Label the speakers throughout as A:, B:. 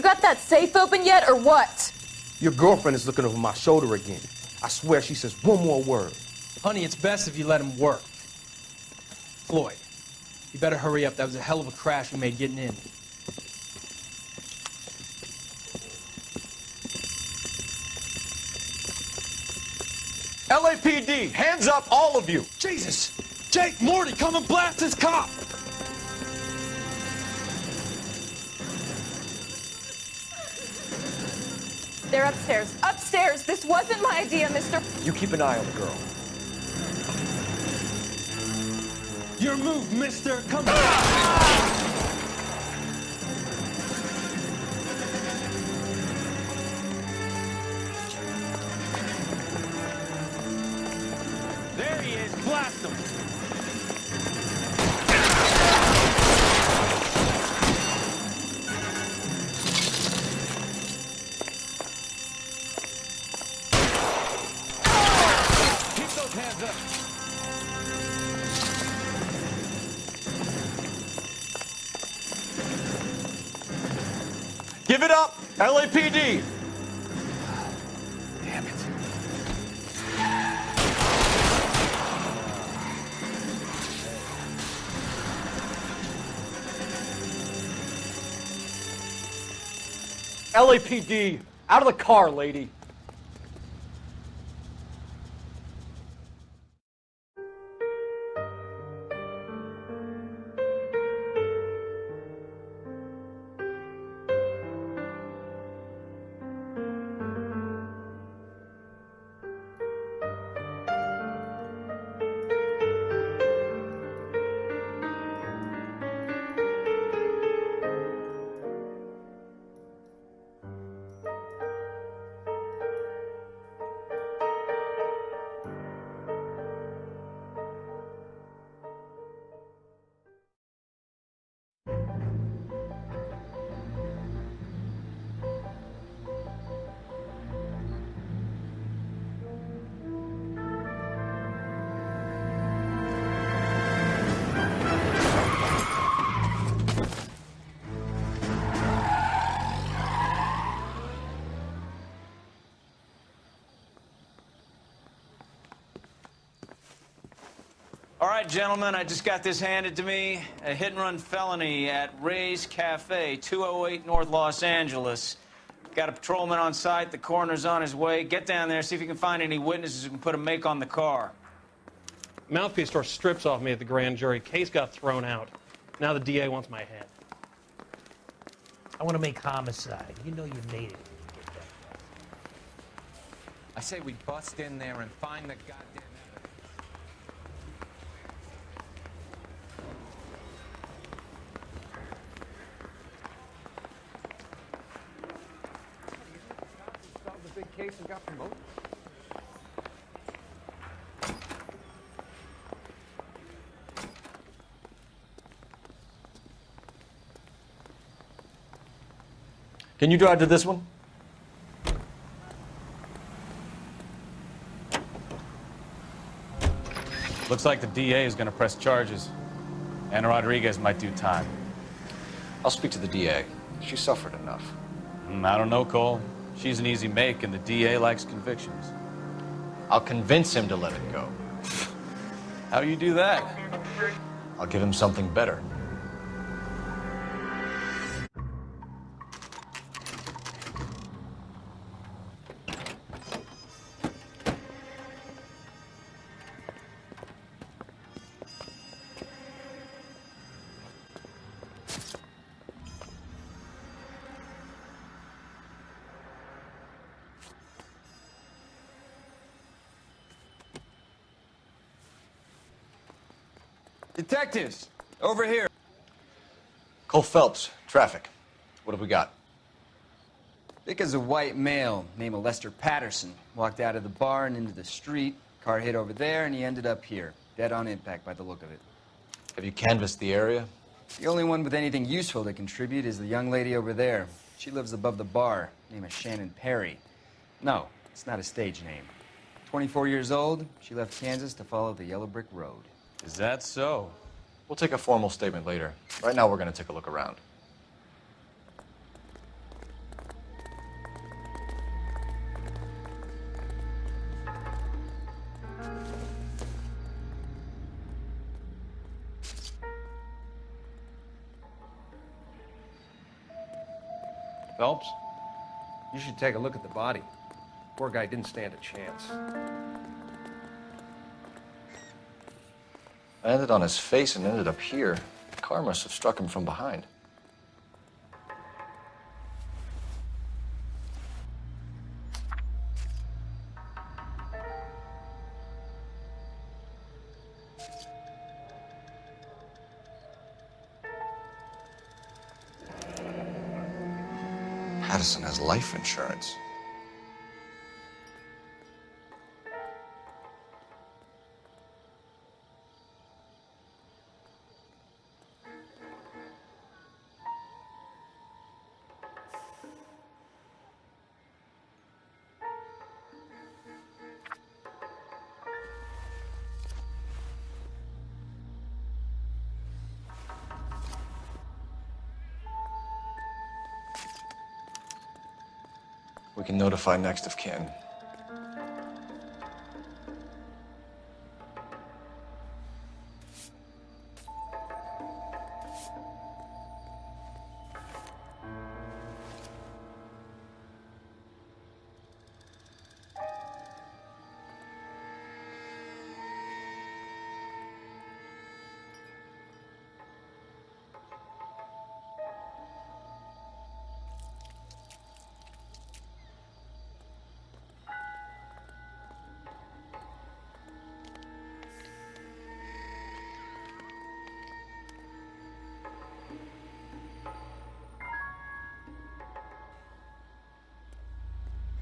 A: got that safe open yet, or what?
B: Your girlfriend is looking over my shoulder again. I swear she says one more word.
C: Honey, it's best if you let him work. Floyd, you better hurry up. That was a hell of a crash we made getting in.
D: LAPD, hands up, all of you!
C: Jesus! Jake, Morty, come and blast this cop!
A: They're upstairs. Upstairs! This wasn't my idea, mister.
D: You keep an eye on the girl.
C: Your move, mister! Come on! There he is! Blast him! Keep those hands up!
D: Give it up, LAPD!
B: Damn it.
D: LAPD, out of the car, lady.
E: All right, gentlemen, I just got this handed to me. A hit-and-run felony at Ray's Cafe, 208 North Los Angeles. Got a patrolman on site. The coroner's on his way. Get down there, see if you can find any witnesses who can put a make on the car.
F: Mouthpiece tore strips off me at the grand jury. Case got thrown out. Now the DA wants my head.
G: I want to make homicide. You know you made it.
H: I say we bust in there and find the goddamn evidence.
D: The big case and got promoted. Can you drive to this one?
E: Looks like the DA is going to press charges. Anna Rodriguez might do time.
I: I'll speak to the DA. She suffered enough.
E: I don't know, Cole. She's an easy make, and the DA likes convictions.
I: I'll convince him to let it go.
E: How do you do that?
I: I'll give him something better.
E: Detectives, over here.
I: Cole Phelps, traffic. What have we got?
J: Vic is a white male named Lester Patterson. Walked out of the bar and into the street. Car hit over there, and he ended up here. Dead on impact by the look of it.
I: Have you canvassed the area?
J: The only one with anything useful to contribute is the young lady over there. She lives above the bar. Name is Shannon Perry. No, it's not a stage name. 24 years old, she left Kansas to follow the yellow brick road.
E: Is that so?
I: We'll take a formal statement later. Right now, we're going to take a look around.
D: Phelps, you should take a look at the body. Poor guy didn't stand a chance.
I: I landed on his face and ended up here. The car must have struck him from behind. Addison has life insurance. We can notify next of kin.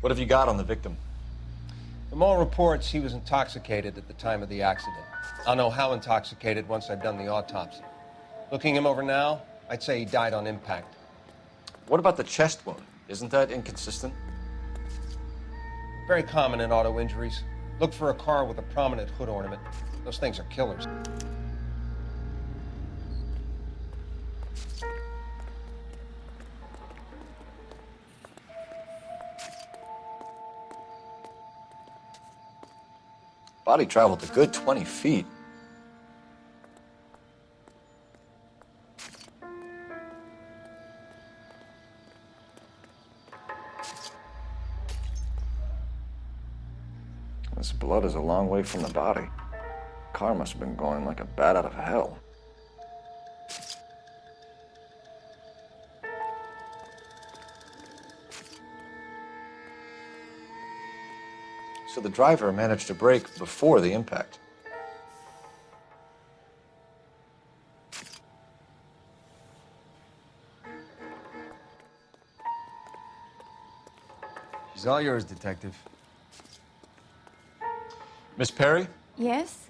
I: What have you got on the victim?
D: From all reports, he was intoxicated at the time of the accident. I'll know how intoxicated once I've done the autopsy. Looking him over now, I'd say he died on impact.
I: What about the chest wound? Isn't that inconsistent?
D: Very common in auto injuries. Look for a car with a prominent hood ornament. Those things are killers.
I: Body traveled a good 20 feet. This blood is a long way from the body. Car must have been going like a bat out of hell. So the driver managed to brake before the impact.
J: She's all yours, Detective.
I: Miss Perry?
A: Yes?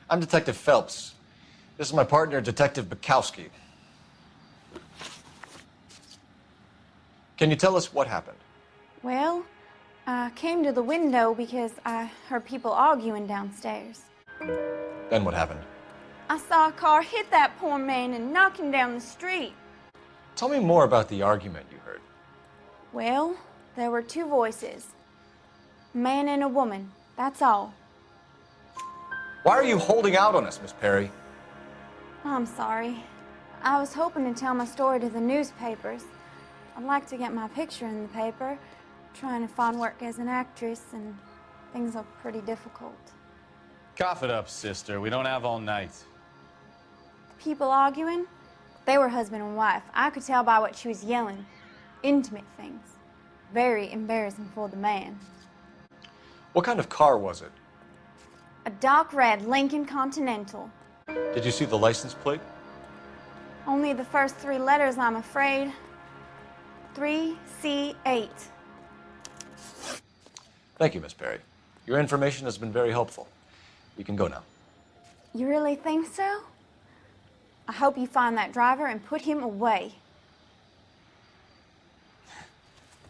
I: I'm Detective Phelps. This is my partner, Detective Bukowski. Can you tell us what happened?
A: Well, I came to the window because I heard people arguing downstairs.
I: Then what happened?
A: I saw a car hit that poor man and knock him down the street.
I: Tell me more about the argument you heard.
A: Well, there were two voices. A man and a woman, that's all.
I: Why are you holding out on us, Miss Perry?
A: I'm sorry. I was hoping to tell my story to the newspapers. I'd like to get my picture in the paper. Trying to find work as an actress, and things are pretty difficult.
E: Cough it up, sister. We don't have all night.
A: People arguing? They were husband and wife. I could tell by what she was yelling. Intimate things. Very embarrassing for the man.
I: What kind of car was it?
A: A dark red Lincoln Continental.
I: Did you see the license plate?
A: Only the first three letters, I'm afraid. 3C8.
I: Thank you, Miss Perry. Your information has been very helpful. You can go now.
A: You really think so? I hope you find that driver and put him away.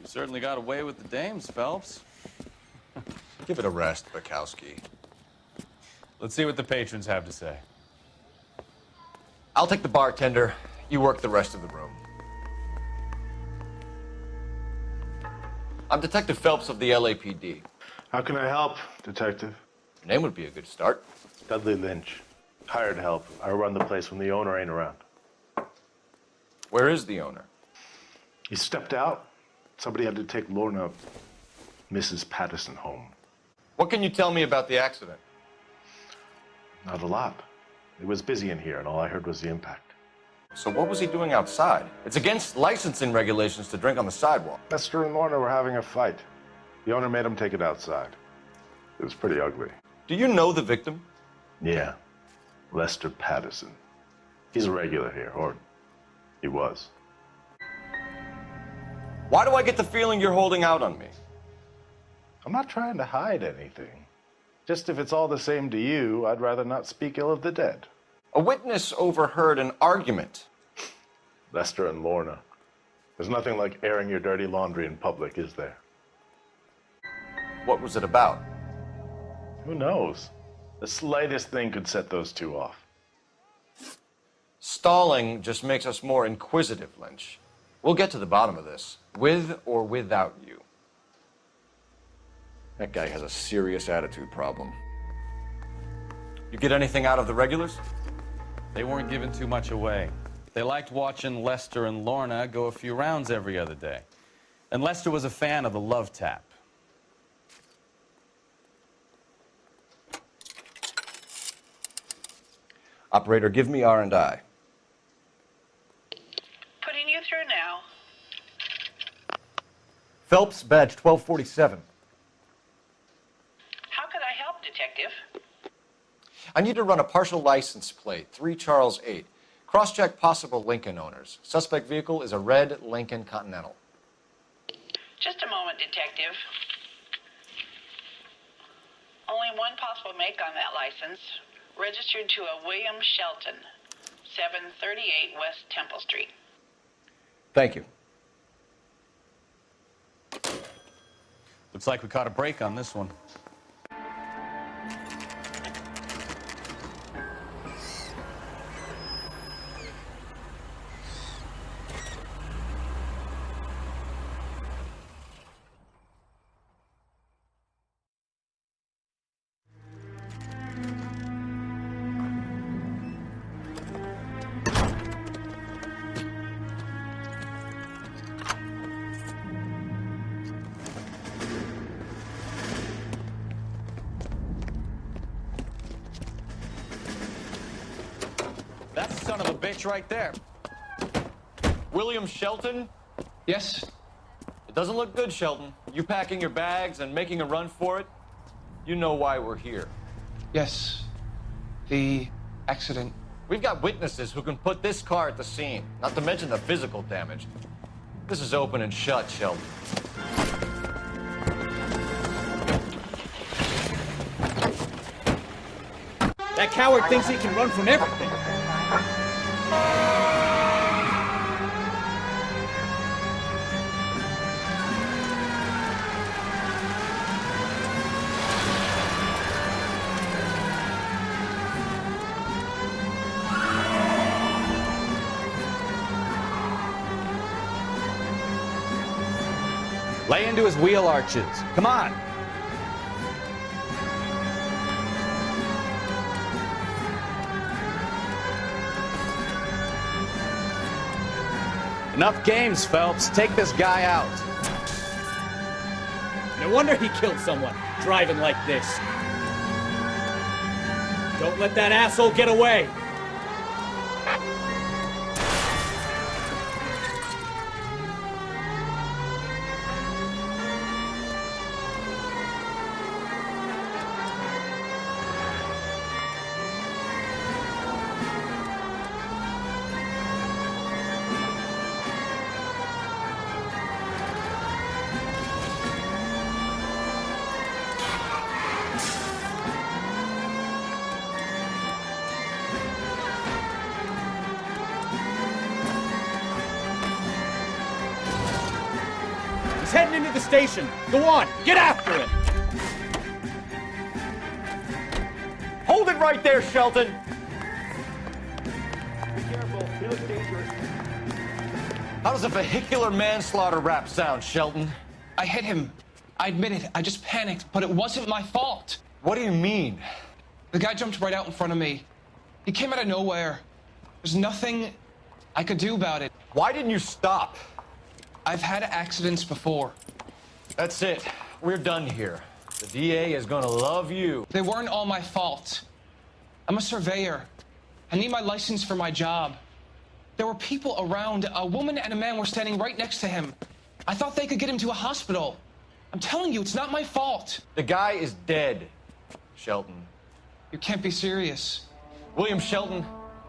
E: You certainly got away with the dames, Phelps.
I: Give it a rest, Bukowski.
E: Let's see what the patrons have to say.
I: I'll take the bartender. You work the rest of the room. I'm Detective Phelps of the LAPD.
K: How can I help, Detective?
I: Your name would be a good start.
K: Dudley Lynch. Hired help. I run the place when the owner ain't around.
I: Where is the owner?
K: He stepped out. Somebody had to take Lorna, Mrs. Patterson, home.
D: What can you tell me about the accident?
K: Not a lot. It was busy in here, and all I heard was the impact.
I: So what was he doing outside? It's against licensing regulations to drink on the sidewalk.
K: Lester and Lorna were having a fight. The owner made him take it outside. It was pretty ugly.
I: Do you know the victim?
K: Yeah, Lester Patterson. He's a regular here, or he was.
I: Why do I get the feeling you're holding out on me?
K: I'm not trying to hide anything. Just if it's all the same to you, I'd rather not speak ill of the dead.
I: A witness overheard an argument.
K: Lester and Lorna. There's nothing like airing your dirty laundry in public, is there?
I: What was it about?
K: Who knows? The slightest thing could set those two off.
I: Stalling just makes us more inquisitive, Lynch. We'll get to the bottom of this, with or without you. That guy has a serious attitude problem. You get anything out of the regulars?
H: They weren't giving too much away. They liked watching Lester and Lorna go a few rounds every other day. And Lester was a fan of the love tap.
I: Operator, give me R&I.
L: Putting you through now.
I: Phelps, badge 1247.
L: How could I help, Detective?
I: I need to run a partial license plate, 3 Charles 8. Cross-check possible Lincoln owners. Suspect vehicle is a red Lincoln Continental.
L: Just a moment, Detective. Only one possible make on that license. Registered to a William Shelton, 738 West Temple Street.
I: Thank you.
H: Looks like we caught a break on this one.
E: That's the son of a bitch right there.
I: William Shelton?
C: Yes?
I: It doesn't look good, Shelton. You packing your bags and making a run for it? You know why we're here.
C: Yes. The accident.
I: We've got witnesses who can put this car at the scene, not to mention the physical damage. This is open and shut, Shelton.
E: That coward thinks he can run from everything. Lay into his wheel arches. Come on. Enough games, Phelps. Take this guy out. No wonder he killed someone, driving like this. Don't let that asshole get away. He's heading into the station. Go on, get after him.
I: Hold it right there, Shelton!
K: Be careful. He looks dangerous.
I: How does a vehicular manslaughter rap sound, Shelton?
C: I hit him. I admit it. I just panicked, but it wasn't my fault.
I: What do you mean?
C: The guy jumped right out in front of me. He came out of nowhere. There's nothing I could do about it.
I: Why didn't you stop?
C: I've had accidents before.
I: That's it. We're done here. The DA is gonna love you.
C: They weren't all my fault. I'm a surveyor. I need my license for my job. There were people around. A woman and a man were standing right next to him. I thought they could get him to a hospital. I'm telling you, it's not my fault.
I: The guy is dead, Shelton.
C: You can't be serious.
I: William Shelton,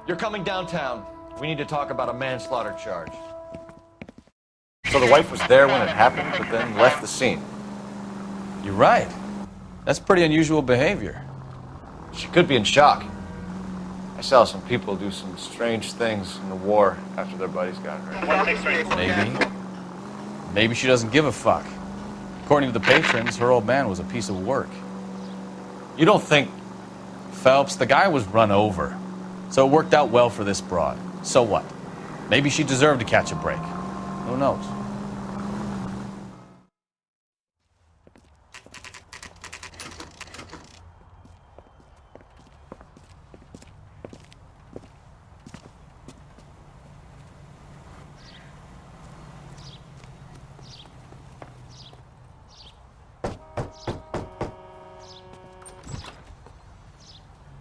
I: you're coming downtown. We need to talk about a manslaughter charge. So the wife was there when it happened, but then left the scene.
H: You're right. That's pretty unusual behavior.
I: She could be in shock. I saw some people do some strange things in the war after their buddies got hurt.
H: Maybe she doesn't give a fuck. According to the patrons, her old man was a piece of work.
I: You don't think...
H: Phelps, the guy was run over. So it worked out well for this broad. So what? Maybe she deserved to catch a break. Who knows?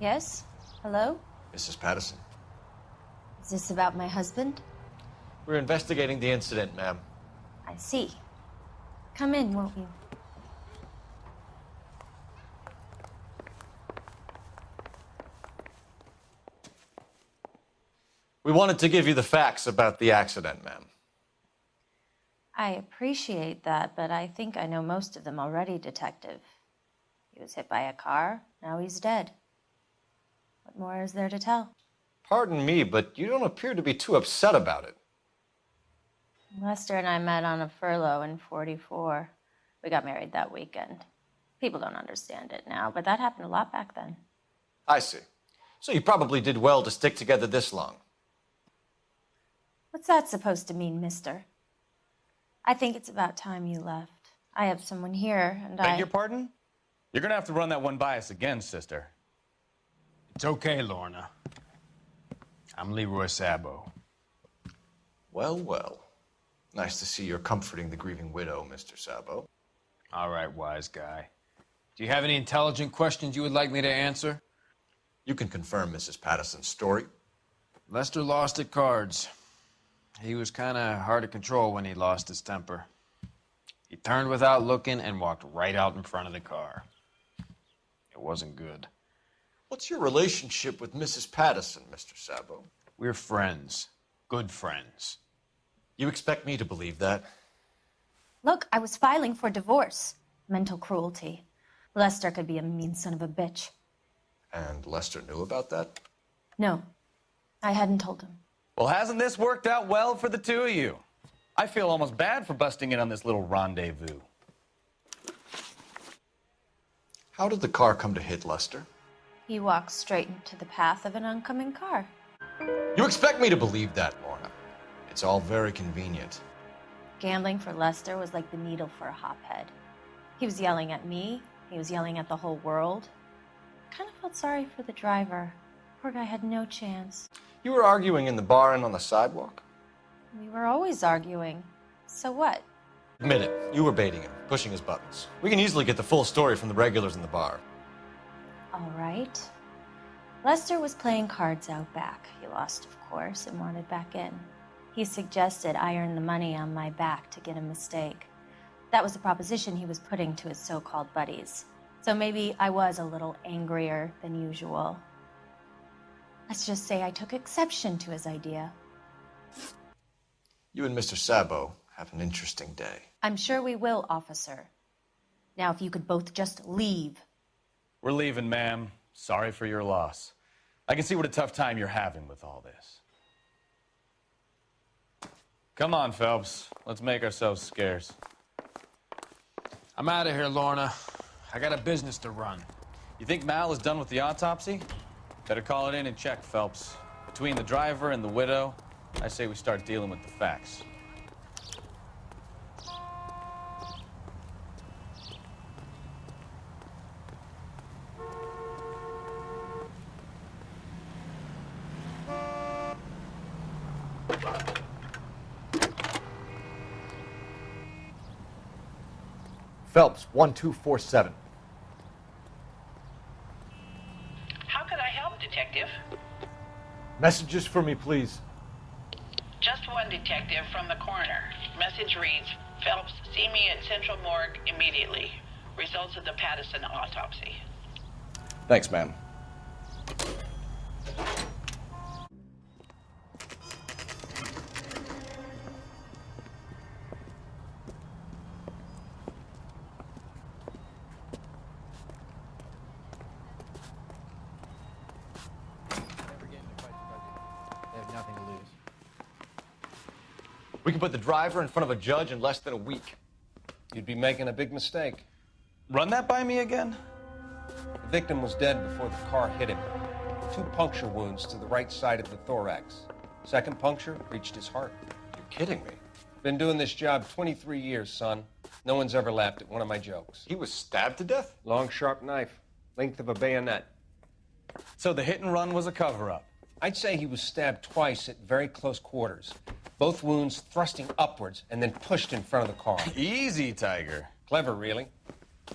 M: Yes? Hello?
I: Mrs. Patterson.
M: Is this about my husband?
I: We're investigating the incident, ma'am.
M: I see. Come in, won't you?
I: We wanted to give you the facts about the accident, ma'am.
M: I appreciate that, but I think I know most of them already, Detective. He was hit by a car, now he's dead. What more is there to tell?
I: Pardon me, but you don't appear to be too upset about it.
M: Lester and I met on a furlough in '44. We got married that weekend. People don't understand it now, but that happened a lot back then.
I: I see. So you probably did well to stick together this long.
M: What's that supposed to mean, mister? I think it's about time you left. I have someone here, and
H: Beg your pardon? You're gonna have to run that one by us again, sister.
E: It's okay, Lorna. I'm Leroy Sabo.
I: Well, well. Nice to see you're comforting the grieving widow, Mr. Sabo.
E: All right, wise guy. Do you have any intelligent questions you would like me to answer?
I: You can confirm Mrs. Patterson's story.
E: Lester lost at cards. He was kind of hard to control when he lost his temper. He turned without looking and walked right out in front of the car. It wasn't good.
I: What's your relationship with Mrs. Patterson, Mr. Sabo?
E: We're friends. Good friends.
I: You expect me to believe that?
M: Look, I was filing for divorce. Mental cruelty. Lester could be a mean son of a bitch.
I: And Lester knew about that?
M: No, I hadn't told him.
H: Well, hasn't this worked out well for the two of you? I feel almost bad for busting in on this little rendezvous.
I: How did the car come to hit Lester?
M: He walked straight into the path of an oncoming car.
I: You expect me to believe that, Lorna? It's all very convenient.
M: Gambling for Lester was like the needle for a hophead. He was yelling at me. He was yelling at the whole world. I kind of felt sorry for the driver. Poor guy had no chance.
I: You were arguing in the bar and on the sidewalk?
M: We were always arguing. So what?
I: Admit it. You were baiting him, pushing his buttons. We can easily get the full story from the regulars in the bar.
M: All right. Lester was playing cards out back. He lost, of course, and wanted back in. He suggested I earn the money on my back to get a mistake. That was the proposition he was putting to his so-called buddies. So maybe I was a little angrier than usual. Let's just say I took exception to his idea.
I: You and Mr. Sabo have an interesting day.
M: I'm sure we will, officer. Now, if you could both just leave.
H: We're leaving, ma'am. Sorry for your loss. I can see what a tough time you're having with all this. Come on, Phelps. Let's make ourselves scarce.
E: I'm out of here, Lorna. I got a business to run.
H: You think Mal is done with the autopsy? Better call it in and check, Phelps. Between the driver and the widow, I say we start dealing with the facts.
I: Phelps, 1247.
L: How could I help, Detective?
I: Messages for me, please.
L: Just one detective from the coroner. Message reads, Phelps, see me at Central Morgue immediately. Results of the Pattison autopsy.
I: Thanks, ma'am. We can put the driver in front of a judge in less than a week.
D: You'd be making a big mistake.
E: Run that by me again?
D: The victim was dead before the car hit him. 2 puncture wounds to the right side of the thorax. Second puncture reached his heart.
I: You're kidding me.
D: Been doing this job 23 years, son. No one's ever laughed at one of my jokes.
I: He was stabbed to death?
D: Long, sharp knife. Length of a bayonet.
E: So the hit and run was a cover-up?
D: I'd say he was stabbed twice at very close quarters. Both wounds thrusting upwards and then pushed in front of the car.
E: Easy, Tiger.
D: Clever, really.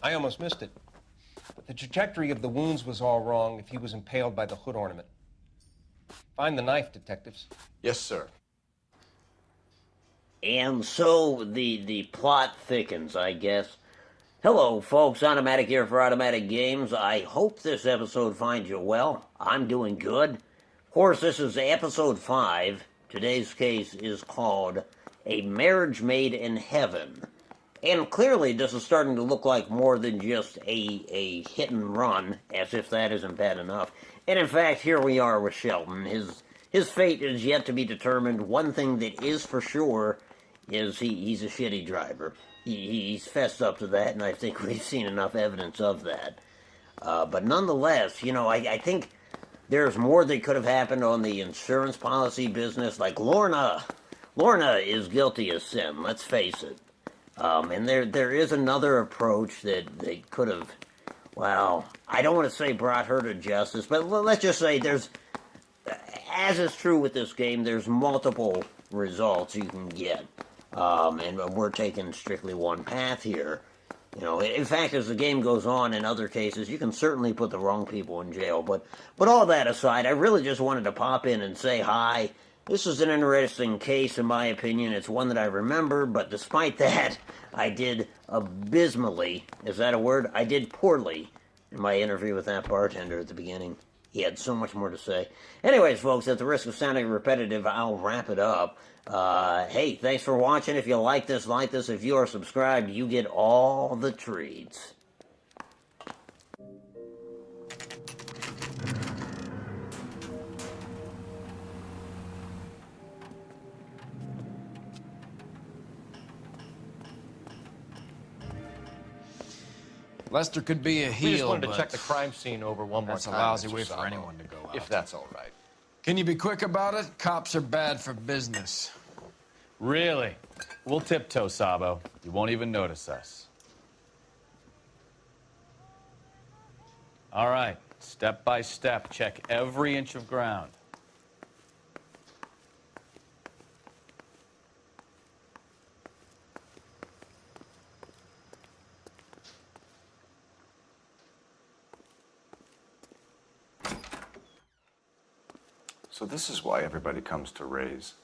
D: I almost missed it. But the trajectory of the wounds was all wrong if he was impaled by the hood ornament. Find the knife, detectives.
I: Yes, sir.
N: And so the plot thickens, I guess. Hello, folks. Automatic here for Automatic Games. I hope this episode finds you well. I'm doing good. Of course, this is episode 5. Today's case is called A Marriage Made in Heaven. And clearly this is starting to look like more than just a hit and run, as if that isn't bad enough. And in fact, here we are with Shelton. His fate is yet to be determined. One thing that is for sure is he's a shitty driver. He's fessed up to that, and I think we've seen enough evidence of that. But nonetheless, you know, I think there's more that could have happened on the insurance policy business. Like Lorna is guilty as sin, let's face it. And there is another approach that they could have, well, I don't want to say brought her to justice, but let's just say there's, as is true with this game, there's multiple results you can get. And we're taking strictly one path here. You know, in fact, as the game goes on in other cases, you can certainly put the wrong people in jail. But all that aside, I really just wanted to pop in and say hi. This is an interesting case, in my opinion. It's one that I remember, but despite that, I did abysmally. Is that a word? I did poorly in my interview with that bartender at the beginning. He had so much more to say. Anyways, folks, at the risk of sounding repetitive, I'll wrap it up. Hey, thanks for watching. If you like this. If you are subscribed, you get all the treats.
O: Lester could be a heel,
I: We just wanted to
O: but
I: check the crime scene over one more
O: that's
I: time.
O: a lousy
I: Mr.
O: way for
I: Sabo,
O: anyone to go out.
I: If that's all right.
O: Can you be quick about it? Cops are bad for business.
H: Really? We'll tiptoe, Sabo. You won't even notice us. All right, step by step, check every inch of ground.
P: So this is why everybody comes to Ray's.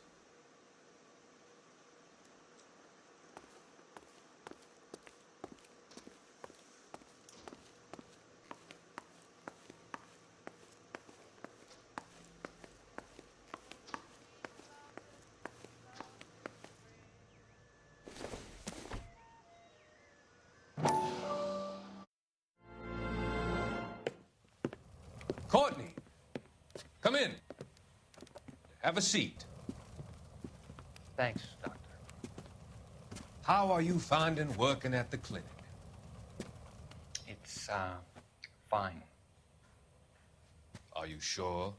Q: Courtney, come in. Have a seat.
R: Thanks, Doctor.
Q: How are you finding working at the clinic?
R: It's, fine.
Q: Are you sure?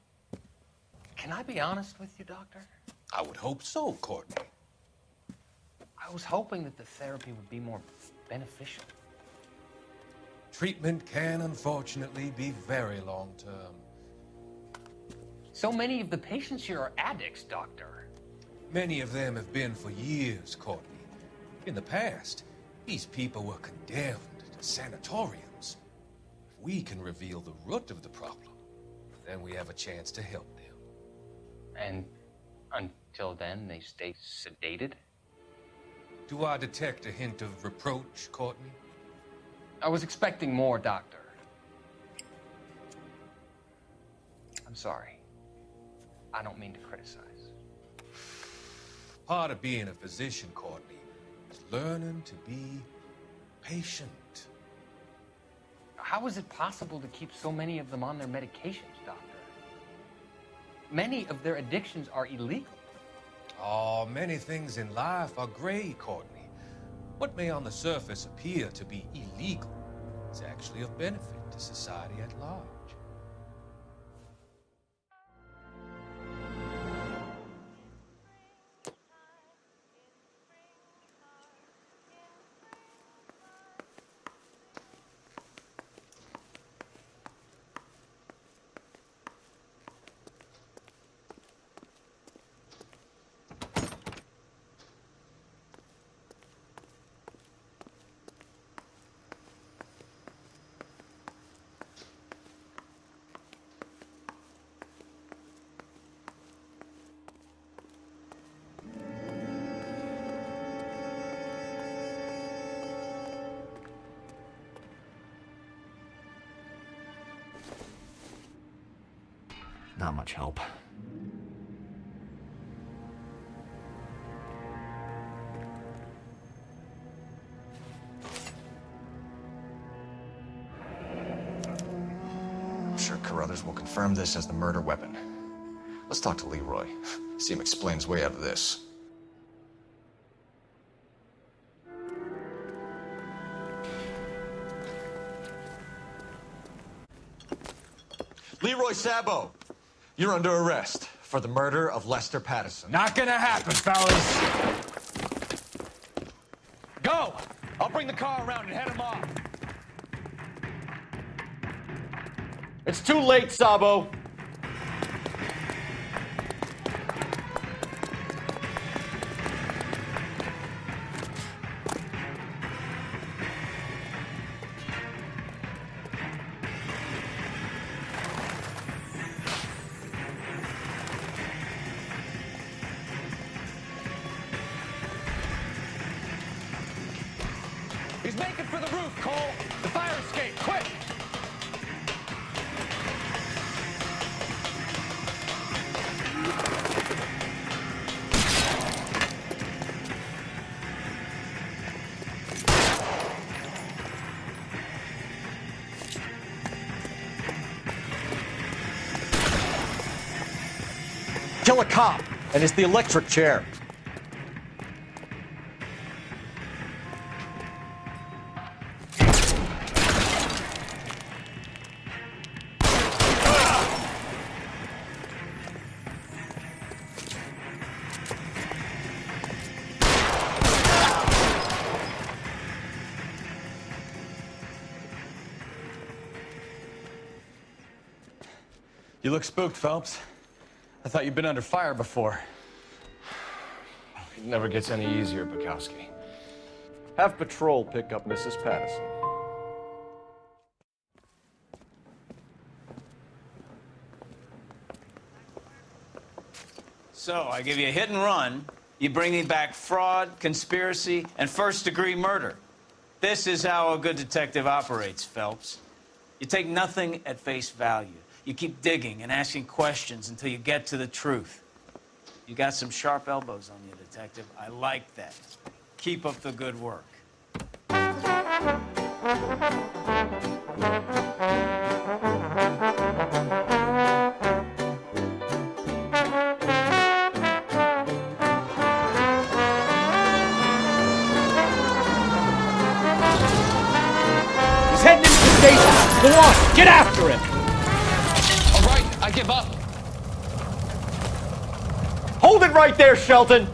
R: Can I be honest with you, Doctor?
Q: I would hope so, Courtney.
R: I was hoping that the therapy would be more beneficial.
Q: Treatment can, unfortunately, be very long-term.
R: So many of the patients here are addicts, Doctor.
Q: Many of them have been for years, Courtney. In the past, These people were condemned to sanatoriums. If we can reveal the root of the problem, then we have a chance to help them.
R: And until then, they stay sedated?
Q: Do I detect a hint of reproach, Courtney?
R: I was expecting more, Doctor. I'm sorry. I don't mean to criticize.
Q: Part of being a physician, Courtney, is learning to be patient.
R: How is it possible to keep so many of them on their medications, Doctor? Many of their addictions are illegal.
Q: Oh, many things in life are gray, Courtney. What may on the surface appear to be illegal is actually of benefit to society at large.
I: Not much help. I'm sure Carruthers will confirm this as the murder weapon. Let's talk to Leroy. See him explain his way out of this. Leroy Sabo, you're under arrest for the murder of Lester Patterson.
O: Not gonna happen, fellas.
C: Go! I'll bring the car around and head him off.
I: It's too late, Sabo.
C: He's making for the roof, Cole. The fire escape, quick!
I: Kill a cop, and it's the electric chair.
H: You look spooked, Phelps. I thought you'd been under fire before.
P: It never gets any easier, Bukowski. Have patrol pick up Mrs. Patterson.
E: So, I give you a hit and run. You bring me back fraud, conspiracy, and first-degree murder. This is how a good detective operates, Phelps. You take nothing at face value. You keep digging and asking questions until you get to the truth. You got some sharp elbows on you, detective. I like that. Keep up the good work.
O: He's heading into the station. Go on, get after him.
C: All right, I give up.
I: Hold it right there, Shelton!